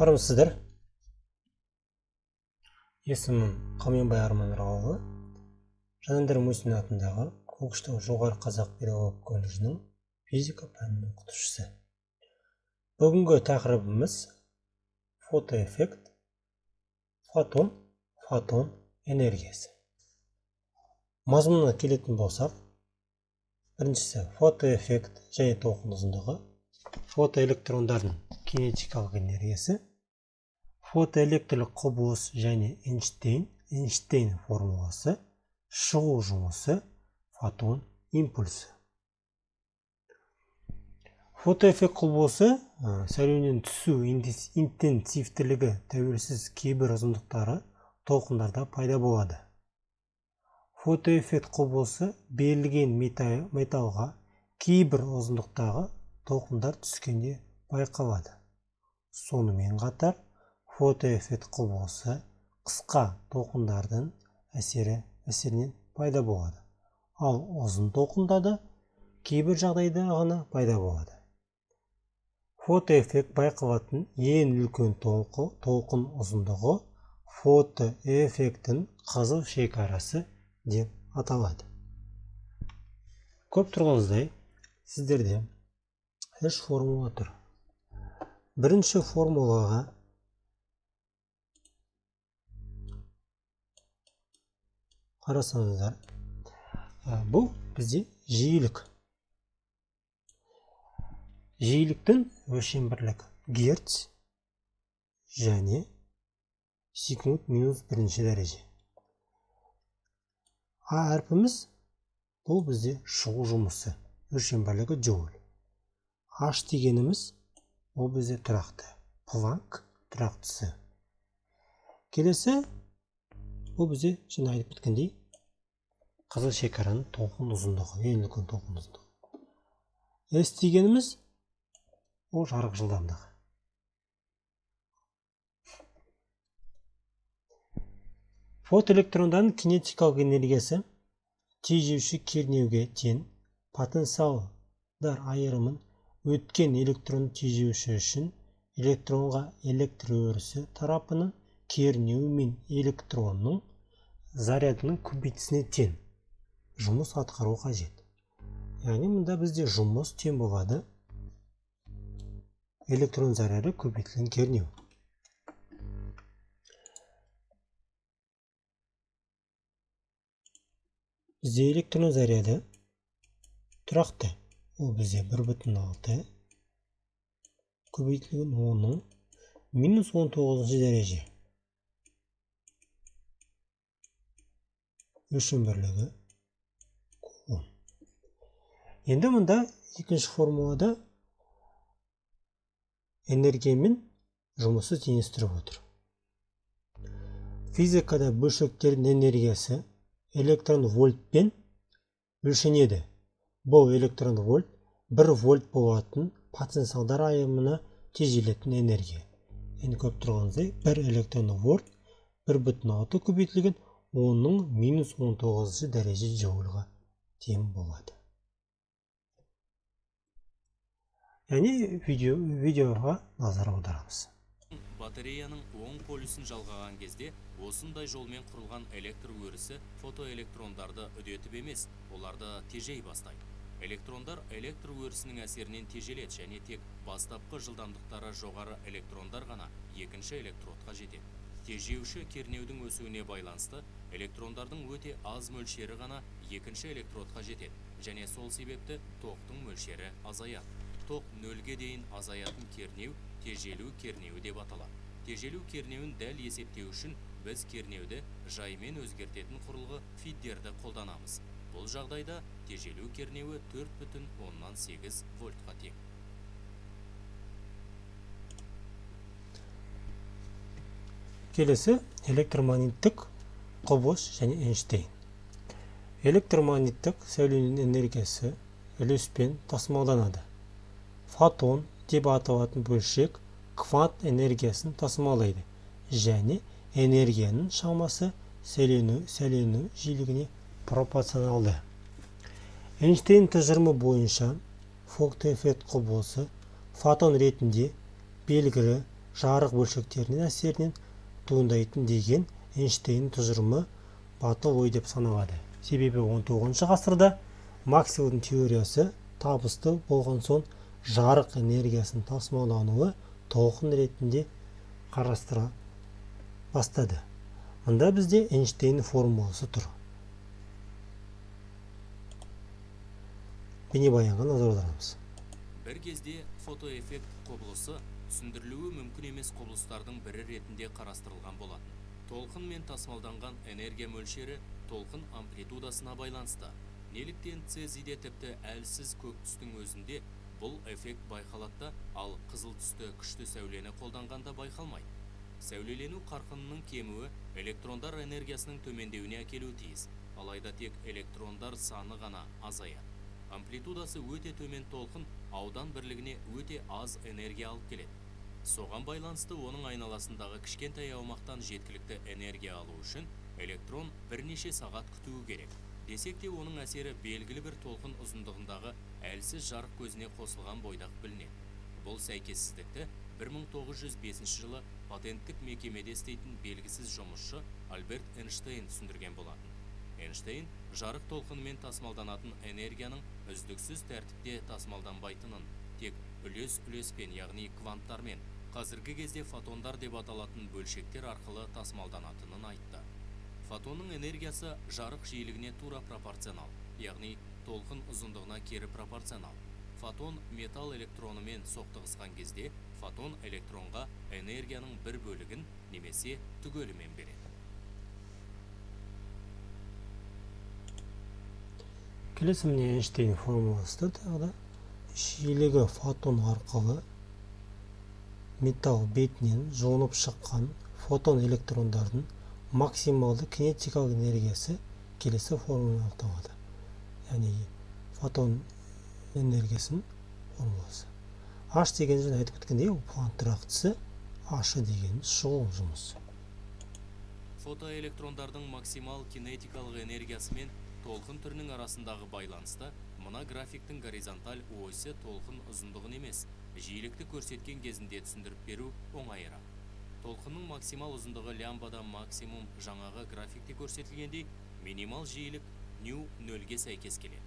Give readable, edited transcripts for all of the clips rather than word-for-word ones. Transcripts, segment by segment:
армысыздар. Есімім Қаменбай Арман Рауылы. Жандарбек Мусин атындағы Көкшетау жоғары қазақ педагог колледжінің физика пәнінің оқытушысы. Бүгінгі тақырыбымыз фотоэффект, фотон энергиясы. Мазмұнына келетін болсақ, біріншісі фотоэффект және толқын ұзындығы, фотоэлектрондардың кинетикалық энергиясы, фотоэлектрлік құбылыс және Эйнштейн формуласы, шығу жұмысы, фотон импульсы. Фотоэффект құбылысы сәуленің түсу интенсивтілігі тәуелсіз кейбір ұзындықтары толқындарда пайда болады. Фотоэффект құбылысы берілген металға кейбір ұзындықтағы толқындар түскенде байқалады. Сонымен қатар фотоэффект құбылысы қысқа толқындардың әсерінен пайда болады. Ал ұзын толқындарда кейбір жағдайда ғана пайда болады. Фотоэффект байқалатын ең үлкен толқын ұзындығы фотоэффектің қызыл шекарасы деп аталады. Көп тұрғаныңыздай, сіздерде үш формула тұр. Бірінші формулаға қарасаңыздар, бұл бізде жиілік. Жиіліктің өлшем бірлігі герц және секунд минус бірінші дәреже. А әрпіміз бұл бізде шығу жұмысы, өлшем бірлігі джоуль. H дегеніміз ол бізде тұрақты, Планк тұрақтысы. Келесі бұл бізде жаңа айтып кеткендей қызыл шекараның толқын ұзындығы, ең үлкен толқын ұзындығы. S дегеніміз ол жарық жылдамдығы. Фотоэлектрондардың кинетикалық энергиясы тежеуші кернеуге тең. Потенциалдар айырымын өткен электрон тежеуші үшін электронға электр өрісі тарапының кернеуі мен электронның зарядының көбейтісіне тең жұмыс атқару қажет. Яғни мұнда бізде жұмыс тең болады электрон заряды көбейтілген кернеу. Бізде электрон заряды тұрақты. Ол бізде 1,6 көбейтілген 10-ның минус 19 дәреже. Өлшем бірлігі 10. Енді мұнда екінші формулада энергиямен жұмысы теңестіріп отыр. Физикада бөлшектердің энергиясы электрон вольтпен өлшенеді. Бұл электрон вольт 1 вольт болатын потенциалдар айырымына тежелетін энергия. Енді көп тұрғаныңыздай 1 электрон вольт 1,6 көбейтілген 10-ның минус 19 дәреже джоульға тең болады. Яғни видеоға назар аударамыз. Батареяның оң полюсін жалғаған кезде осындай жолмен құрылған электр өрісі фотоэлектрондарды үдетіп емес, оларды тежей бастайды. Электрондар электр өрісінің әсерінен тежеледі және тек бастапқы жылдамдықтары жоғары электрондар ғана екінші электродқа жетеді. Тежеуші кернеудің өсуіне байланысты электрондардың өте аз мөлшері ғана екінші электродқа жетеді және сол себепті тоқтың мөлшері азаяды. Тоқ нөлге дейін азаятын кернеу тежелу кернеуі деп аталады. Тежелу кернеуін дәл есептеу үшін біз кернеуді жаймен өзгертетін құрылғы фиддерді қолданамыз. Бұл жағдайда тежелу кернеуі 4,8 вольтқа тең. Келесі электромагниттік құбылыс және Эйнштейн. Электромагниттік сәуленің энергиясы үлеспен тасымалданады. Фотон деп аталатын бөлшек квант энергиясын тасымалдайды және энергияның шамасы сәуленің жиілігіне пропорционалды. Эйнштейн тұжырымы бойынша фотоэффект құбылысы фотон ретінде белгілі жарық бөлшектерінің әсерінен туындайтын деген Эйнштейн тұжырымы батыл ой деп саналады. Себебі 19 ғасырда Максвеллдің теориясы табысты болған соң жарық энергиясының тасымалдануы толқын ретінде қарастыра бастады. Мұнда бізде Эйнштейн формуласы тұр. Бейнебаянға назар аударамыз. Бір кезде фотоэффект құбылысы түсіндірілуі мүмкін емес құбылыстардың бірі ретінде қарастырылған болатын. Толқын мен тасымалданған энергия мөлшері толқын амплитудасына байланысты. Неліктен цезийде тіпті әлсіз көк түстің өзінде бұл эффект байқалады, ал қызыл түсті күшті сәулені қолданғанда байқалмайды. Сәулелену қарқынының кемуі электрондар энергиясының төмендеуіне әкелуі тиіс, алайда тек электрондар саны ғана азаяды. Амплитудасы өте төмен толқын аудан бірлігіне өте аз энергия алып келеді. Соған байланысты оның айналасындағы кішкентай аумақтан жеткілікті энергия алу үшін электрон бірнеше сағат күтуі керек. Десек те оның әсері белгілі бір толқын ұзындығындағы әлсіз жарық көзіне қосылған бойдақ білінеді. Бұл сәйкессіздікті 1905 жылы патенттік мекемеде істейтін белгісіз жұмысшы Альберт Эйнштейн түсіндірген болатын. Эйнштейн жарық толқынымен тасымалданатын энергияның үздіксіз тәртіпте тасымалданбайтынын, тек үлес-үлеспен, яғни кванттармен, қазіргі кезде фотондар деп аталатын бөлшектер арқылы тасымалданатынын айтты. Фотонның энергиясы жарық жиілігіне тура пропорционал, яғни толқын ұзындығына кері пропорционал. Фотон металл электронымен соқтығысқан кезде фотон электронға энергияның бір бөлігін немесе түгелімен береді. Келесі міне Эйнштейн формуласы тағы да жиілігі фотон арқылы металл бетінен жонып шыққан фотон электрондардың максималды кинетикалық энергиясы келесі формулямен анықталады. Яғни фотон энергиясының формуласы. H деген жерде айтып кеткендей, ол Планк тұрақтысы, H деген шығу жұмысы. Фотоэлектрондардың максимал кинетикалық энергиясы мен толқын түрінің арасындағы байланысты мына графиктің горизонталь осі толқын ұзындығын емес, жиілікті көрсеткен кезінде түсіндіріп беру оңайырақ. Толқынның максимал ұзындығы лямбада максимум жаңағы графикте көрсетілгендей, минимал жиілік ню нөлге сәйкес келеді.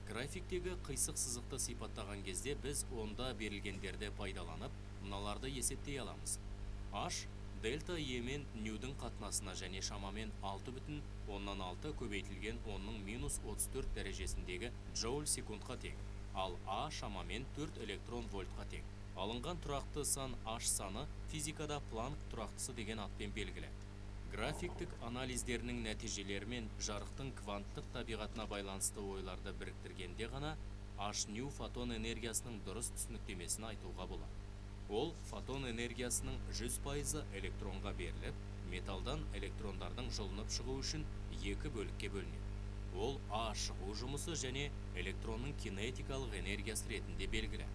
Графиктегі қисық сызықты сипаттаған кезде біз онда берілгендерді пайдаланып, мыналарды есептей аламыз. H дельта E мен ньюдің қатынасына және шамамен 6,6 көбейтілген 10-34 дәрежесіндегі джоуль секундқа тең, ал A шамамен 4 электрон вольтқа тең. Алынған тұрақты сан H саны физикада Планк тұрақтысы деген атпен белгілі. Графиктік анализдерінің нәтижелері мен жарықтың кванттық табиғатына байланысты ойларды біріктіргенде ғана H нью фотон энергиясының дұрыс түсініктемесін айтуға болады. Ол фотон энергиясының 100% электронға беріліп, металдан электрондардың жылынып шығу үшін екі бөлікке бөлінеді. Ол А шығу жұмысы және электронның кинетикалық энергиясы ретінде белгілі.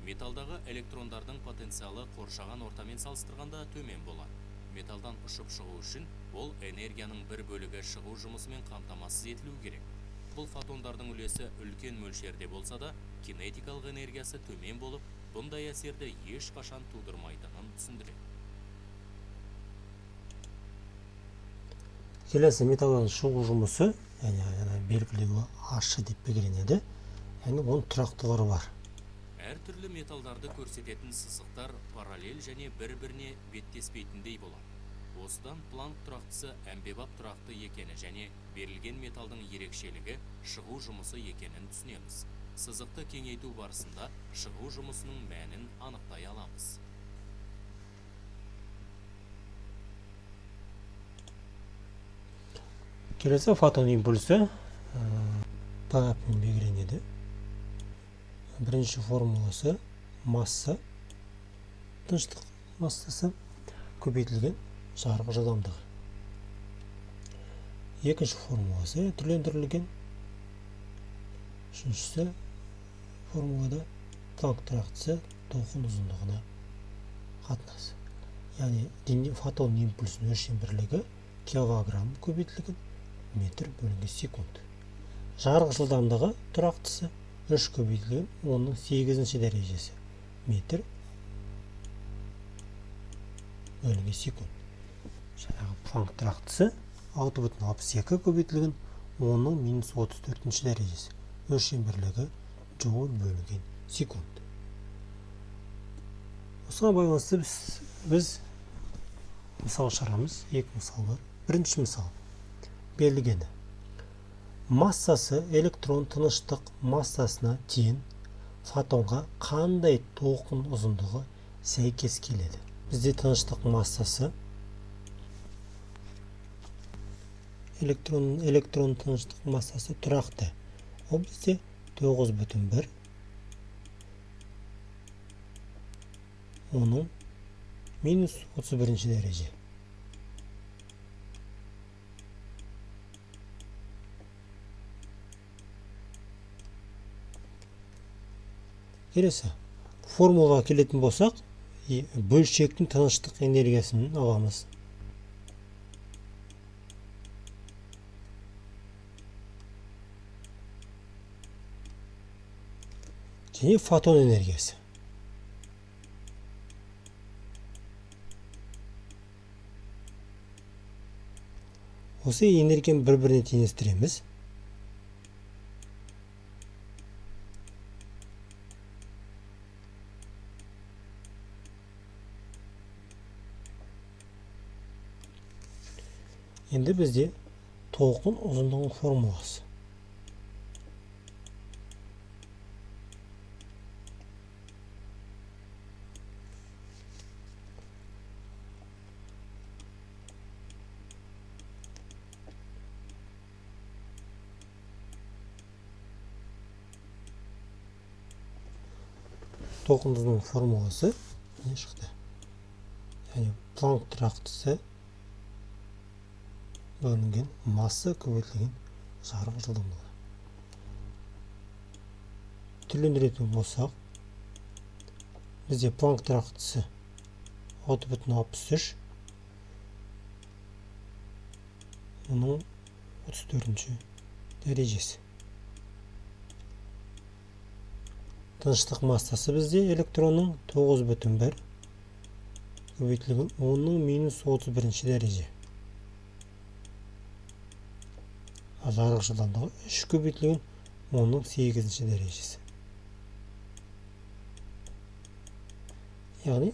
Металдағы электрондардың потенциалы қоршаған ортамен салыстырғанда төмен болады. Металдан ұшып шығу үшін ол энергияның бір бөлігі шығу жұмысымен қамтамасыз етілу керек. Бұл фотондардың үлесі үлкен мөлшерде болса да, кинетикалық энергиясы төмен болып, бұндай әсерді ешқашан тудырмайтынын түсіндіреді. Келесі металдан шығу жұмысы, яғни белгілеуі H деп белгіленеді. Яғни оның тұрақтылары бар. Әртүрлі металдарды көрсететін сызықтар параллель және бір-біріне беттеспейтіндей болады. Осыдан Планк тұрақтысы әмбебап тұрақты екені және берілген металдың ерекшелігі шығу жұмысы екенін түсінеміз. Сызықты кеңейту барысында шығу жұмысының мәнін анықтай аламыз. Келесі фотон импульсі P-мен белгіленеді. Бірінші формуласы масса, тыныштық массасы көбейтілген жарық жылдамдығы. Екінші формуласы түрлендірілген. Үшіншісі формулада Планк тұрақтысы толқын ұзындығына қатынасы. Яғни фотон импульсінің өлшем бірлігі килограмм көбейтілген метр бөлінген секунд. Жарық жылдамдығы тұрақтысы 3 көбейтілген 10-8 дәрежесі метр бөлінген секунд. Жаңағы Планк тұрақтысы 6,62 көбейтілген 10-ның минус 34 дәрежесі. Өлшем бірлігі джоуль бөлінген секунд. Осыған байланысты біз мысал шығарамыз. Екі мысал бар. Бірінші мысал. Берілгені. Массасы электрон тыныштық массасына тең фотонға қандай толқын ұзындығы сәйкес келеді? Бізде тыныштық массасы электрон тыныштық массасы тұрақты. Ол бізде 9,1 оның минус 31 дәреже. Келесі, формулаға келетін болсақ, бөлшектің тыныштық энергиясын аламыз. Және фотон энергиясы. Осы энергияны бір-біріне теңестіреміз. Енді бізде толқын ұзындығының формуласы. Толқын ұзындығының формуласы не шықты? Яғни Планк тұрақтысы бөлінген масса көбейтілген жарық жылдамдығы. Түрлендіретін болсақ, бізде Планк тұрақтысы 6,63, оның 34 дәрежесі. Тыныштық массасы бізде электронның 9,1 көбейтілген 10-ның минус 31 дәреже. Жарық жылдамдығы 3 көбейтілген 10-ның 8 дәрежесі. Яғни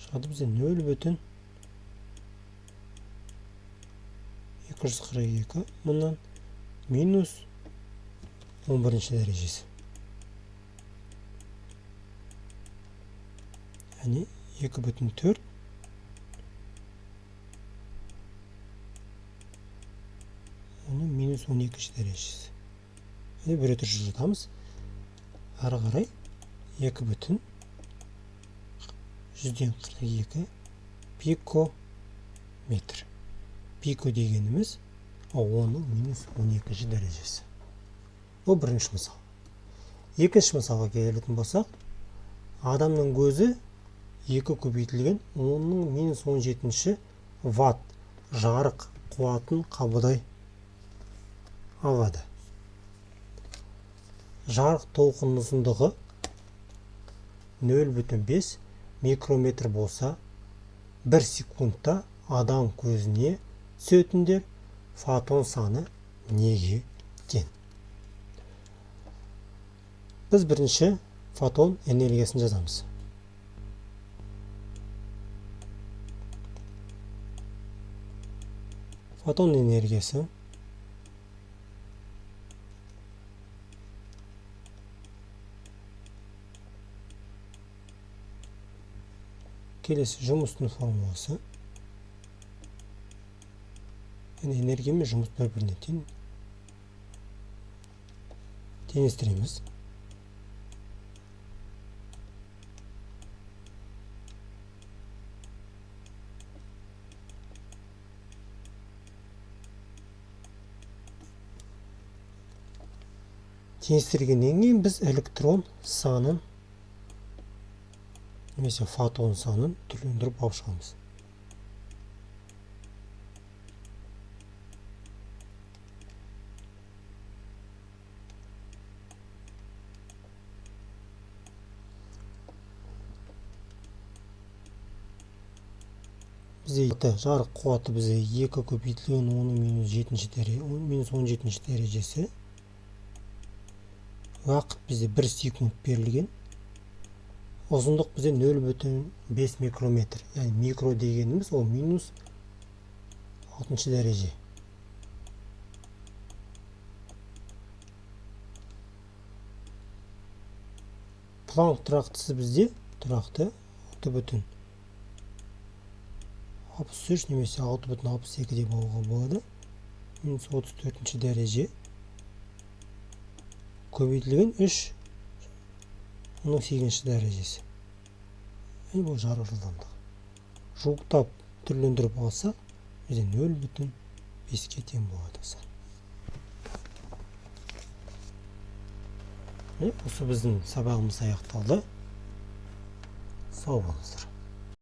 шығады бізде 0,242 мұнан минус 11 дәрежесі. Яғни 2,4 оның минус 12 дәрежесі. Бір өтір жылдамыз. Ары қарай 2,142 пикометр. Пико дегеніміз оның минус 12 дәрежесі. Бұл бірінші мысал. Екінші мысалға келетін болсақ, адамның көзі 2 көбейтілген 10-ның минус 17 ватт жарық қуатын қабылдай алады. Жарық толқын ұзындығы 0,5 микрометр болса, 1 секундта адам көзіне түсетіндер фотон саны неге тең? Біз бірінші фотон энергиясын жазамыз. Фотон энергиясы келесі жұмыстың формуласы. Энергия мен жұмыс бір-біріне теңестіреміз. Теңестіргеннен кейін біз электрон санын немесе фотон санын түрлендіріп алып шығамыз. бізде жарық қуаты бізде 2 көбейтілген 10-17 дәрежесі. Уақыт бізде 1 секунд берілген. Ұзындық бізде 0,5 микрометр. Яғни микро дегеніміз ол минус 6 дәреже. Планк тұрақтысы бізде тұрақты 6,63 немесе 6,62 деп алуға болады. Минус 34 дәреже. Көбейтілген 3 оның 8 дәрежесі. Бұл жарық жылдамдығы. Жуықтап түрлендіріп алса, бізде 0,5-ке тең болады. Осы біздің сабағымыз аяқталды. Сау болыңыздар.